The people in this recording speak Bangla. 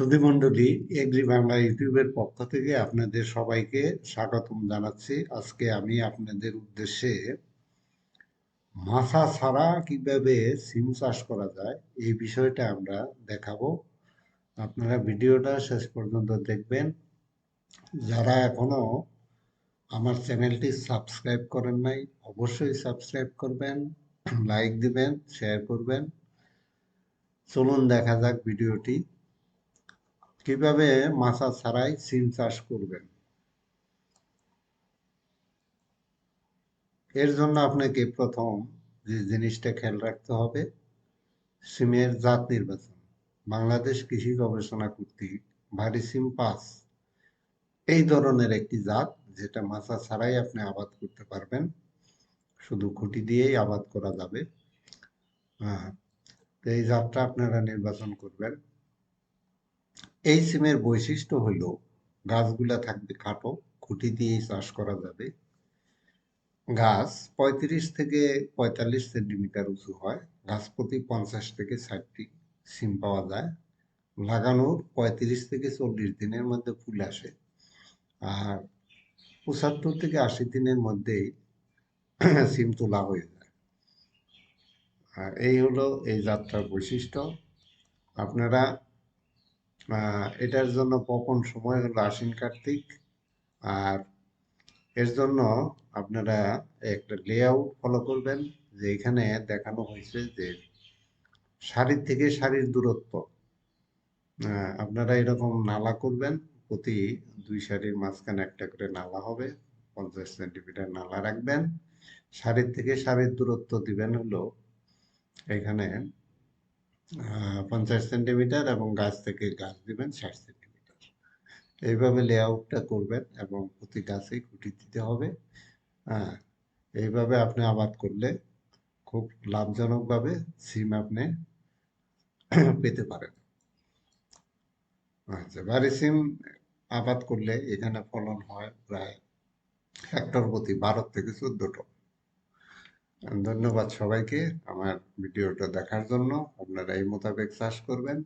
সুধীমণ্ডলী এগ্রি বাংলা ইউটিউবের পক্ষ থেকে আপনাদের সবাইকে স্বাগতম জানাচ্ছি। আজকে আমি আপনাদের উদ্দেশ্যে মাছা ছাড়া কিভাবে সিম চাষ করা যায় এই বিষয়টা আমরা দেখাবো। আপনারা ভিডিওটা শেষ পর্যন্ত দেখবেন। যারা এখনো আমার চ্যানেলটি সাবস্ক্রাইব করেন নাই অবশ্যই সাবস্ক্রাইব করবেন, লাইক দিবেন, শেয়ার করবেন। চলুন দেখা যাক ভিডিওটি। কিভাবে মাছা ছাড়াই সিম চাষ করবেন। এর জন্য আপনাকে প্রথম যে জিনিসটা খেয়াল রাখতে হবে, সিমের জাত নির্বাচন। বাংলাদেশ কৃষি গবেষণা কর্তৃক ভারী সিম 5 এই ধরনের একটি জাত, যেটা মাছা ছাড়াই আপনি আবাদ করতে পারবেন, শুধু খুঁটি দিয়েই আবাদ করা যাবে। হ্যাঁ, এই জাতটা আপনারা নির্বাচন করবেন। এই সিমের বৈশিষ্ট্য হলো গাছগুলা থাকবে খাটো, খুঁটি দিয়েই চাষ করা যাবে। গাছ 35 থেকে 45 সেন্টিমিটার উঁচু হয়। গাছ প্রতি 50 থেকে 60টি সিম পাওয়া যায়। লাগানোর 35 থেকে 40 দিনের মধ্যে ফুল আসে, আর 75 থেকে 80 দিনের মধ্যেই সিম তোলা হয়ে যায়। আর এই হলো এই জাতটার বৈশিষ্ট্য। আপনারা এটার জন্য বপন সময় হলো আশ্বিন কার্তিক। আর এর জন্য আপনারা একটা লেআউট ফলো করবেন, যে এখানে দেখানো হয়েছে যে সারি থেকে সারির দূরত্ব। আপনারা এরকম নালা করবেন, প্রতি 2 সারির মাঝখানে একটা করে নালা হবে, 50 সেন্টিমিটার নালা রাখবেন। সারির থেকে সারির দূরত্ব দিবেন হলো এখানে 50 সেন্টিমিটার, এবং গাছ থেকে গাছ দিবেন 60 সেন্টিমিটার। এইভাবে লেআউটটা করবেন এবং প্রতি গাছেই খুঁটি দিতে হবে। হ্যাঁ, এইভাবে আপনি আবাদ করলে খুব লাভজনকভাবে সিম আপনি পেতে পারেন। আচ্ছা, ভারী সিম আবাদ করলে এখানে ফলন হয় প্রায় হেক্টর প্রতি 12 থেকে 14 টন। ধন্যবাদ সবাইকে আমার ভিডিওটা দেখার জন্য। আপনারা এই মোতাবেক চাষ করবেন।